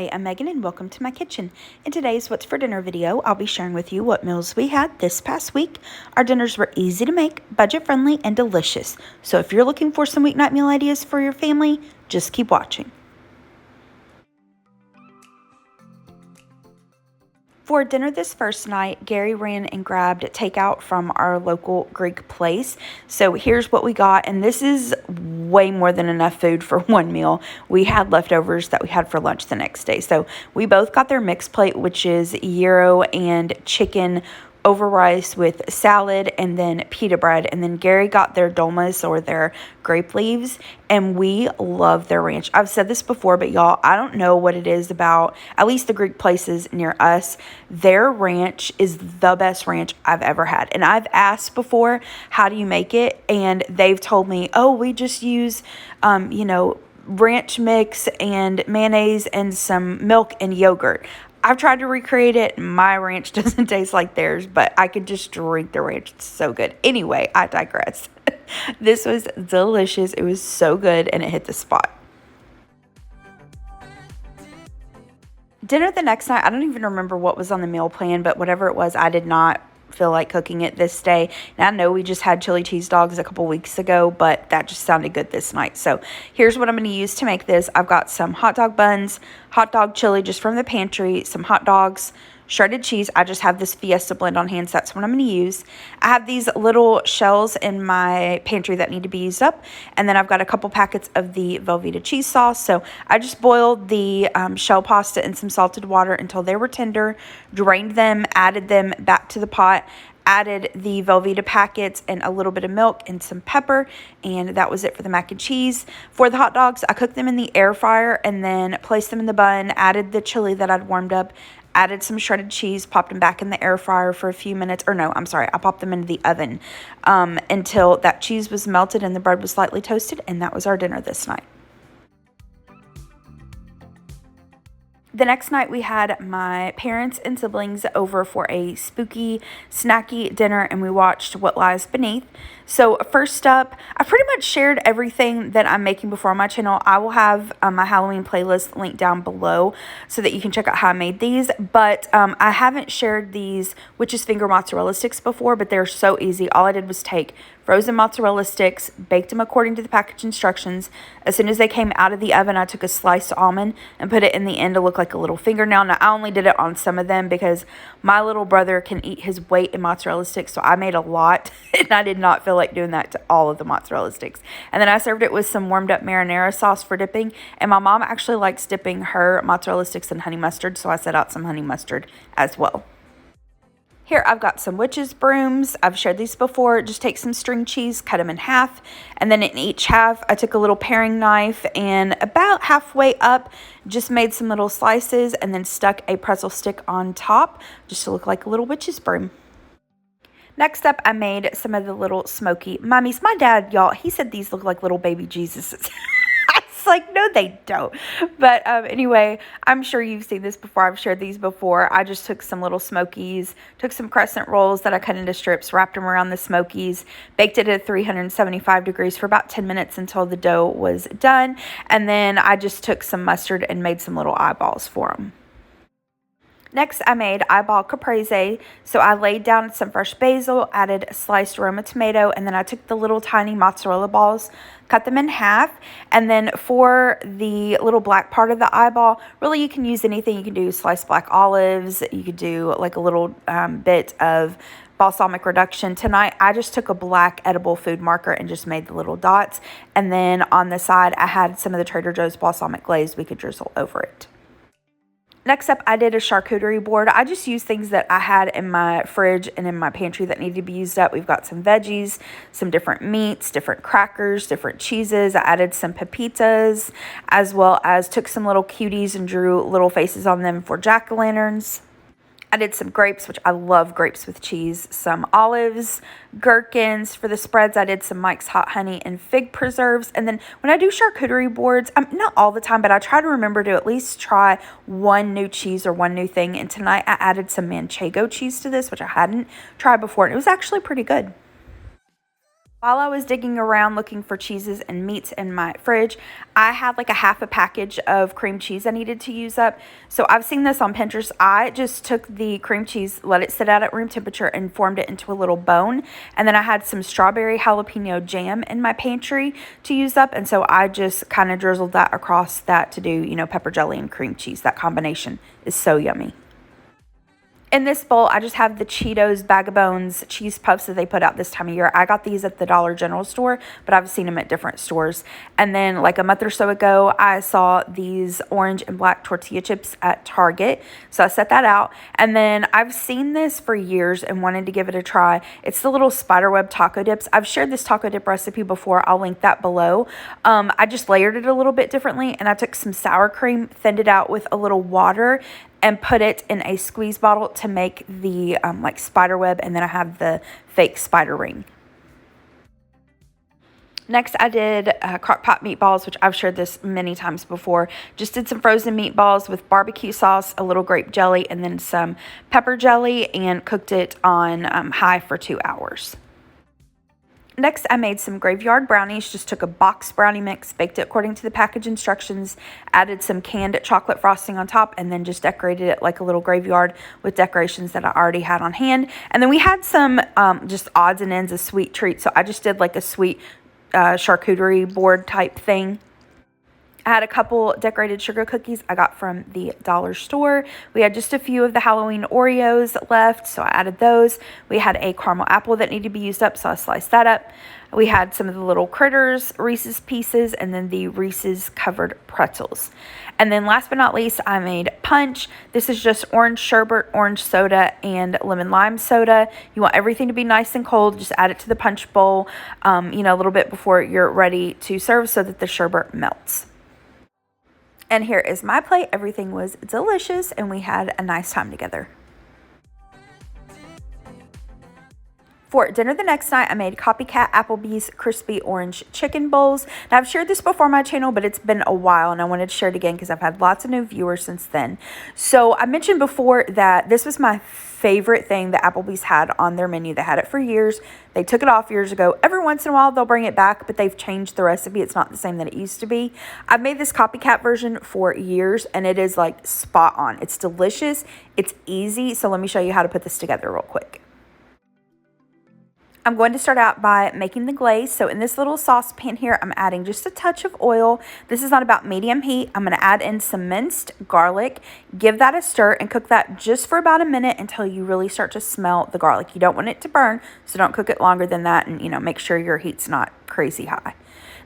Hi, I'm Megan and welcome to my kitchen. In today's What's for Dinner video, I'll be sharing with you what meals we had this past week. Our dinners were easy to make, budget friendly, and delicious. So if you're looking for some weeknight meal ideas for your family, just keep watching. For dinner this first night, Gary ran and grabbed takeout from our local Greek place. So here's what we got, and this is way more than enough food for one meal. We had leftovers that we had for lunch the next day. So we both got their mixed plate, which is gyro and chicken over rice with salad and then pita bread. And then Gary got their dolmas or their grape leaves, and we love their ranch. I've said this before, but y'all, I don't know what it is about, at least the Greek places near us, their ranch is the best ranch I've ever had. And I've asked before, how do you make it? And they've told me, oh, we just use, ranch mix and mayonnaise and some milk and yogurt. I've tried to recreate it. My ranch doesn't taste like theirs, but I could just drink the ranch. It's so good. Anyway, I digress. This was delicious. It was so good, and it hit the spot. Dinner the next night, I don't even remember what was on the meal plan, but whatever it was, I did not feel like cooking it this day. And I know we just had chili cheese dogs a couple weeks ago, but that just sounded good this night. So here's what I'm going to use to make this. I've got some hot dog buns, hot dog chili just from the pantry, some hot dogs, shredded cheese. I just have this Fiesta blend on hand, so that's what I'm going to use. I have these little shells in my pantry that need to be used up, and then I've got a couple packets of the Velveeta cheese sauce. So I just boiled the shell pasta in some salted water until they were tender, drained them, added them back to the pot, added the Velveeta packets and a little bit of milk and some pepper, and that was it for the mac and cheese. For the hot dogs, I cooked them in the air fryer and then placed them in the bun, added the chili that I'd warmed up, added some shredded cheese, popped them back in the air fryer for a few minutes. Or no, I'm sorry, I popped them into the oven until that cheese was melted and the bread was slightly toasted, and that was our dinner this night. The next night, we had my parents and siblings over for a spooky, snacky dinner, and we watched What Lies Beneath. So first up, I pretty much shared everything that I'm making before on my channel. I will have my Halloween playlist linked down below so that you can check out how I made these. But I haven't shared these witch's finger mozzarella sticks before, but they're so easy. All I did was take frozen mozzarella sticks, baked them according to the package instructions. As soon as they came out of the oven, I took a sliced almond and put it in the end to look like a little fingernail. Now, I only did it on some of them because my little brother can eat his weight in mozzarella sticks, so I made a lot, and I did not feel like doing that to all of the mozzarella sticks. And then I served it with some warmed up marinara sauce for dipping, and my mom actually likes dipping her mozzarella sticks in honey mustard, so I set out some honey mustard as well. Here I've got some witch's brooms. I've shared these before. Just take some string cheese, cut them in half, and then in each half I took a little paring knife and about halfway up just made some little slices and then stuck a pretzel stick on top just to look like a little witch's broom. Next up, I made some of the little smoky mummies. My dad, y'all, he said these look like little baby Jesuses. It's like, no, they don't. But anyway, I'm sure you've seen this before. I've shared these before. I just took some little smokies, took some crescent rolls that I cut into strips, wrapped them around the smokies, baked it at 375 degrees for about 10 minutes until the dough was done. And then I just took some mustard and made some little eyeballs for them. Next, I made eyeball caprese. So I laid down some fresh basil, added a sliced Roma tomato, and then I took the little tiny mozzarella balls, cut them in half. And then for the little black part of the eyeball, really you can use anything. You can do sliced black olives. You could do like a little bit of balsamic reduction. Tonight, I just took a black edible food marker and just made the little dots. And then on the side, I had some of the Trader Joe's balsamic glaze we could drizzle over it. Next up, I did a charcuterie board. I just used things that I had in my fridge and in my pantry that needed to be used up. We've got some veggies, some different meats, different crackers, different cheeses. I added some pepitas, as well as took some little cuties and drew little faces on them for jack-o'-lanterns. I did some grapes, which I love grapes with cheese, some olives, gherkins. For the spreads, I did some Mike's Hot Honey and fig preserves. And then when I do charcuterie boards, not all the time, but I try to remember to at least try one new cheese or one new thing. And tonight I added some manchego cheese to this, which I hadn't tried before, and it was actually pretty good. While I was digging around looking for cheeses and meats in my fridge, I had like a half a package of cream cheese I needed to use up. So I've seen this on Pinterest. I just took the cream cheese, let it sit out at room temperature, and formed it into a little bone. And then I had some strawberry jalapeno jam in my pantry to use up. And so I just kind of drizzled that across that to do, pepper jelly and cream cheese. That combination is so yummy. In this bowl, I just have the Cheetos Bag of Bones cheese puffs that they put out this time of year. I got these at the Dollar General store, but I've seen them at different stores. And then like a month or so ago, I saw these orange and black tortilla chips at Target. So I set that out. And then I've seen this for years and wanted to give it a try. It's the little spiderweb taco dips. I've shared this taco dip recipe before. I'll link that below. I just layered it a little bit differently, and I took some sour cream, thinned it out with a little water, and put it in a squeeze bottle to make the like spider web, and then I have the fake spider ring. Next, I did crock pot meatballs, which I've shared this many times before. Just did some frozen meatballs with barbecue sauce, a little grape jelly, and then some pepper jelly, and cooked it on high for 2 hours. Next, I made some graveyard brownies. Just took a box brownie mix, baked it according to the package instructions, added some canned chocolate frosting on top, and then just decorated it like a little graveyard with decorations that I already had on hand. And then we had some just odds and ends of sweet treats. So I just did like a sweet charcuterie board type thing. I had a couple decorated sugar cookies I got from the dollar store. We had just a few of the Halloween Oreos left, so I added those. We had a caramel apple that needed to be used up, so I sliced that up. We had some of the little critters, Reese's Pieces, and then the Reese's covered pretzels. And then last but not least, I made punch. This is just orange sherbet, orange soda, and lemon lime soda. You want everything to be nice and cold. Just add it to the punch bowl, a little bit before you're ready to serve so that the sherbet melts. And here is my plate. Everything was delicious, and we had a nice time together. For dinner the next night, I made Copycat Applebee's crispy orange chicken bowls. Now, I've shared this before on my channel, but it's been a while, and I wanted to share it again because I've had lots of new viewers since then. So I mentioned before that this was my favorite thing that Applebee's had on their menu. They had it for years. They took it off years ago. Every once in a while, they'll bring it back, but they've changed the recipe. It's not the same that it used to be. I've made this Copycat version for years, and it is like spot on. It's delicious. It's easy. So let me show you how to put this together real quick. I'm going to start out by making the glaze. So in this little saucepan here, I'm adding just a touch of oil. This is on about medium heat. I'm going to add in some minced garlic, give that a stir, and cook that just for about a minute until you really start to smell the garlic. You don't want it to burn, so don't cook it longer than that, and make sure your heat's not crazy high.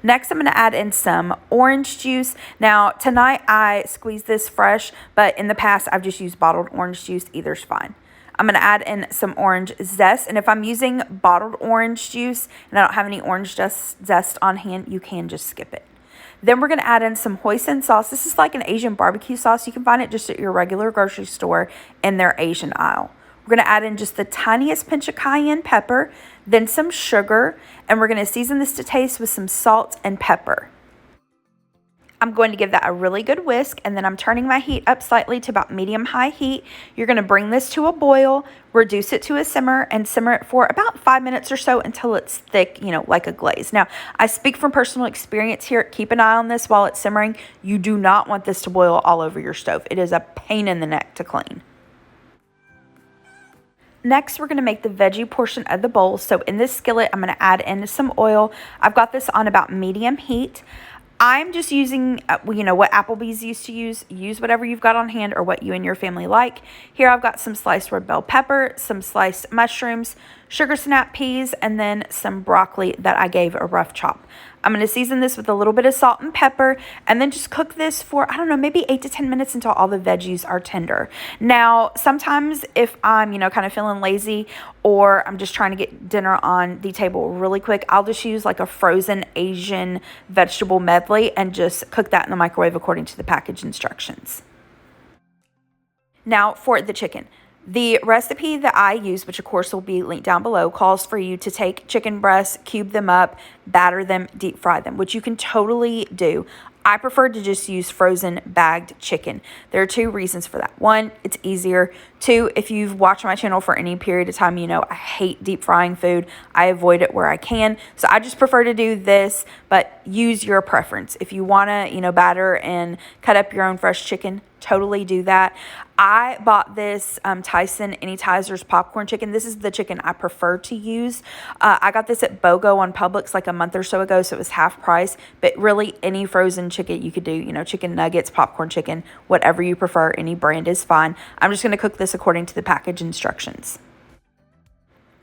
Next, I'm going to add in some orange juice. Now, tonight I squeezed this fresh, but in the past I've just used bottled orange juice. Either's fine. I'm going to add in some orange zest, and if I'm using bottled orange juice and I don't have any orange zest on hand, you can just skip it. Then we're going to add in some hoisin sauce. This is like an Asian barbecue sauce. You can find it just at your regular grocery store in their Asian aisle. We're going to add in just the tiniest pinch of cayenne pepper, then some sugar, and we're going to season this to taste with some salt and pepper. I'm going to give that a really good whisk, and then I'm turning my heat up slightly to about medium-high heat. You're going to bring this to a boil, reduce it to a simmer, and simmer it for about 5 minutes or so until it's thick, like a glaze. Now, I speak from personal experience here. Keep an eye on this while it's simmering. You do not want this to boil all over your stove. It is a pain in the neck to clean. Next, we're going to make the veggie portion of the bowl. So in this skillet, I'm going to add in some oil. I've got this on about medium heat. I'm just using, what Applebee's used to use. Use whatever you've got on hand or what you and your family like. Here I've got some sliced red bell pepper, some sliced mushrooms, sugar snap peas, and then some broccoli that I gave a rough chop. I'm going to season this with a little bit of salt and pepper, and then just cook this for, maybe 8 to 10 minutes until all the veggies are tender. Now, sometimes if I'm, kind of feeling lazy, or I'm just trying to get dinner on the table really quick, I'll just use like a frozen Asian vegetable medley and just cook that in the microwave according to the package instructions. Now for the chicken. The recipe that I use, which of course will be linked down below, calls for you to take chicken breasts, cube them up, batter them, deep fry them, which you can totally do. I prefer to just use frozen bagged chicken. There are two reasons for that. One, it's easier. Two, if you've watched my channel for any period of time, you know I hate deep frying food. I avoid it where I can. So I just prefer to do this, but use your preference. If you want to, batter and cut up your own fresh chicken, totally do that. I bought this Tyson Anytizers popcorn chicken. This is the chicken I prefer to use. I got this at BOGO on Publix like a month or so ago, so it was half price. But really, any frozen chicken you could do, chicken nuggets, popcorn chicken, whatever you prefer, any brand is fine. I'm just going to cook this according to the package instructions.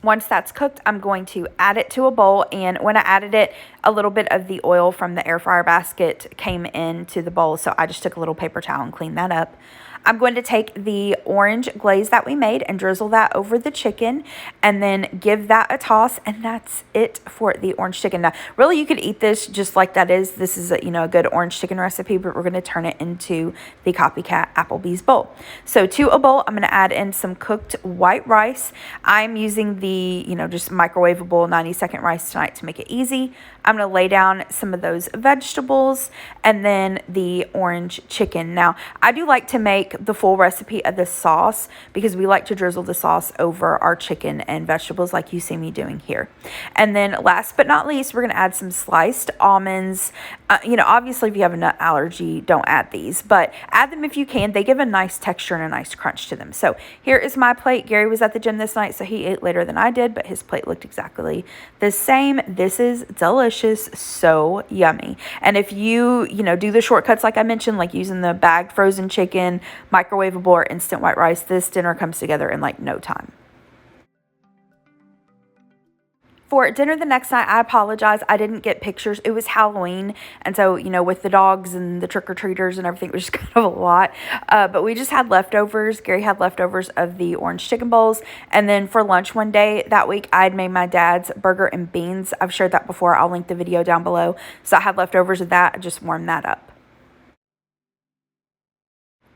Once that's cooked, I'm going to add it to a bowl, and when I added it, a little bit of the oil from the air fryer basket came into the bowl, so I just took a little paper towel and cleaned that up. I'm going to take the orange glaze that we made and drizzle that over the chicken and then give that a toss, and that's it for the orange chicken. Now, really, you could eat this just like that is. This is a good orange chicken recipe, but we're going to turn it into the Copycat Applebee's bowl. So to a bowl, I'm going to add in some cooked white rice. I'm using the, just microwavable 90-second rice tonight to make it easy. I'm going to lay down some of those vegetables and then the orange chicken. Now, I do like to make the full recipe of the sauce because we like to drizzle the sauce over our chicken and vegetables like you see me doing here. And then last but not least, we're going to add some sliced almonds. Obviously, if you have a nut allergy, don't add these, but add them if you can. They give a nice texture and a nice crunch to them. So here is my plate. Gary was at the gym this night, so he ate later than I did, but his plate looked exactly the same. This is delicious. So yummy. And if you do the shortcuts like I mentioned, like using the bagged frozen chicken, microwavable or instant white rice, this dinner comes together in like no time. For dinner the next night, I apologize, I didn't get pictures. It was Halloween, and so, with the dogs and the trick-or-treaters and everything, it was just kind of a lot. But we just had leftovers. Gary had leftovers of the orange chicken bowls. And then for lunch one day that week, I had made my dad's burger and beans. I've shared that before. I'll link the video down below. So I had leftovers of that. I just warmed that up.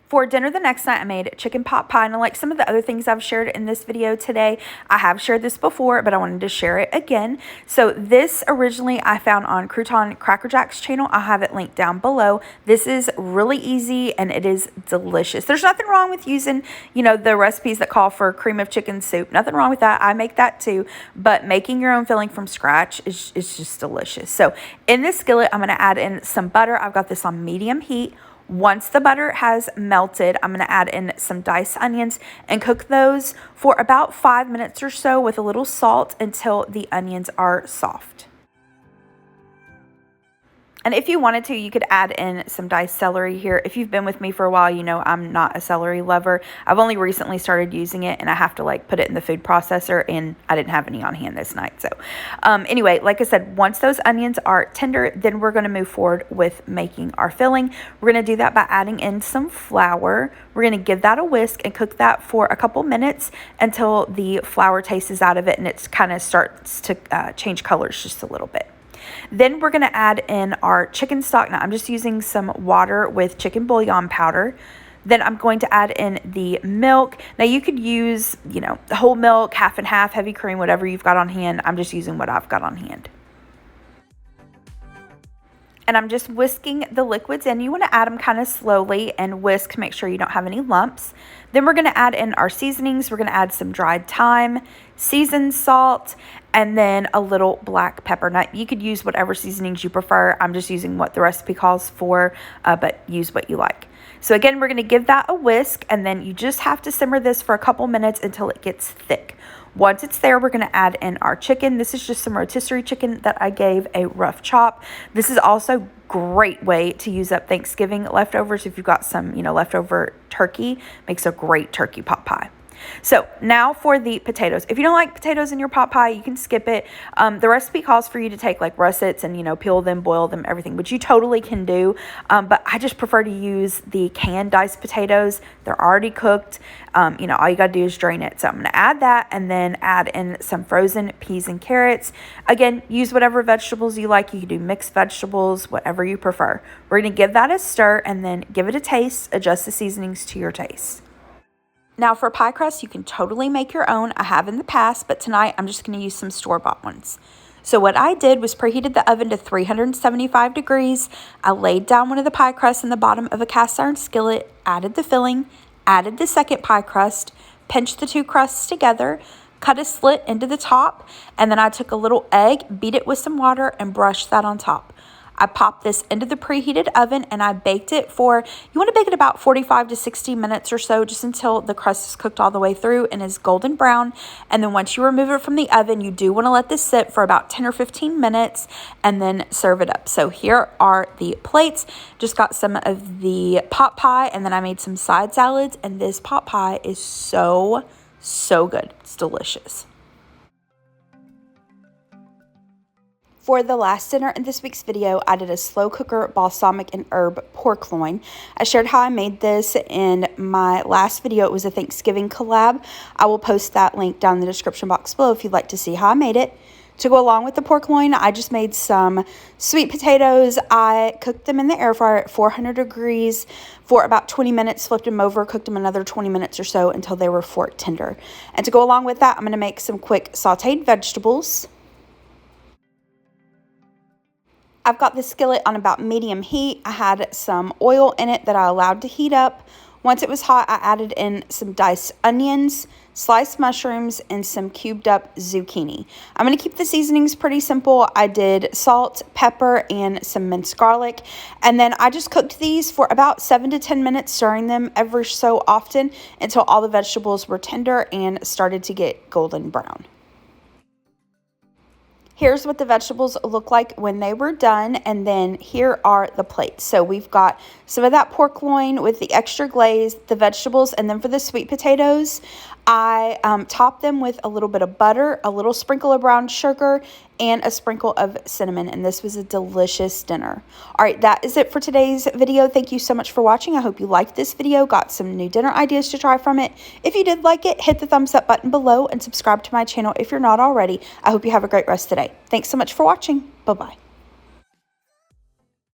For dinner the next night, I made chicken pot pie. And like some of the other things I've shared in this video today, I have shared this before, but I wanted to share it again. So this originally I found on Crouton Cracker Jack's channel. I'll have it linked down below. This is really easy and it is delicious. There's nothing wrong with using, the recipes that call for cream of chicken soup. Nothing wrong with that. I make that too. But making your own filling from scratch is just delicious. So in this skillet, I'm going to add in some butter. I've got this on medium heat. Once the butter has melted, I'm going to add in some diced onions and cook those for about 5 minutes or so with a little salt until the onions are soft. And if you wanted to, you could add in some diced celery here. If you've been with me for a while, you know I'm not a celery lover. I've only recently started using it, and I have to put it in the food processor, and I didn't have any on hand this night. So anyway, like I said, once those onions are tender, then we're going to move forward with making our filling. We're going to do that by adding in some flour. We're going to give that a whisk and cook that for a couple minutes until the flour tastes out of it and it kind of starts to change colors just a little bit. Then we're going to add in our chicken stock. Now I'm just using some water with chicken bouillon powder. Then I'm going to add in the milk. Now you could use, whole milk, half and half, heavy cream, whatever you've got on hand. I'm just using what I've got on hand. And I'm just whisking the liquids in. You want to add them kind of slowly and whisk to make sure you don't have any lumps. Then we're going to add in our seasonings. We're going to add some dried thyme, seasoned salt, and then a little black pepper. Now, you could use whatever seasonings you prefer. I'm just using what the recipe calls for, but use what you like. So again, we're going to give that a whisk, and then you just have to simmer this for a couple minutes until it gets thick. Once it's there, we're going to add in our chicken. This is just some rotisserie chicken that I gave a rough chop. This is also a great way to use up Thanksgiving leftovers. If you've got some, leftover turkey, makes a great turkey pot pie. So now for the potatoes. If you don't like potatoes in your pot pie, you can skip it. The recipe calls for you to take russets and, peel them, boil them, everything, which you totally can do. But I just prefer to use the canned diced potatoes. They're already cooked. All you got to do is drain it. So I'm going to add that and then add in some frozen peas and carrots. Again, use whatever vegetables you like. You can do mixed vegetables, whatever you prefer. We're going to give that a stir and then give it a taste. Adjust the seasonings to your taste. Now for pie crust, you can totally make your own. I have in the past, but tonight I'm just going to use some store-bought ones. So what I did was preheated the oven to 375 degrees. I laid down one of the pie crusts in the bottom of a cast iron skillet, added the filling, added the second pie crust, pinched the two crusts together, cut a slit into the top, and then I took a little egg, beat it with some water, and brushed that on top. I popped this into the preheated oven and I baked it for, you want to bake it about 45 to 60 minutes or so, just until the crust is cooked all the way through and is golden brown. And then once you remove it from the oven, you do want to let this sit for about 10 or 15 minutes and then serve it up. So here are the plates. Just got some of the pot pie, and then I made some side salads, and this pot pie is so good. It's delicious. For the last dinner in this week's video, I did a slow cooker balsamic and herb pork loin. I shared how I made this in my last video. It was a Thanksgiving collab. I will post that link down in the description box below if you'd like to see how I made it. To go along with the pork loin, I just made some sweet potatoes. I cooked them in the air fryer at 400 degrees for about 20 minutes, flipped them over, cooked them another 20 minutes or so until they were fork tender. And to go along with that, I'm going to make some quick sauteed vegetables. I've got the skillet on about medium heat. I had some oil in it that I allowed to heat up. Once it was hot, I added in some diced onions, sliced mushrooms, and some cubed up zucchini. I'm going to keep the seasonings pretty simple. I did salt, pepper, and some minced garlic. And then I just cooked these for about 7 to 10 minutes, stirring them every so often until all the vegetables were tender and started to get golden brown. Here's what the vegetables look like when they were done, and then here are the plates. So we've got some of that pork loin with the extra glaze, the vegetables, and then for the sweet potatoes, I topped them with a little bit of butter, a little sprinkle of brown sugar, and a sprinkle of cinnamon, and this was a delicious dinner. All right, that is it for today's video. Thank you so much for watching. I hope you liked this video, got some new dinner ideas to try from it. If you did like it, hit the thumbs up button below and subscribe to my channel if you're not already. I hope you have a great rest of the day. Thanks so much for watching. Bye-bye.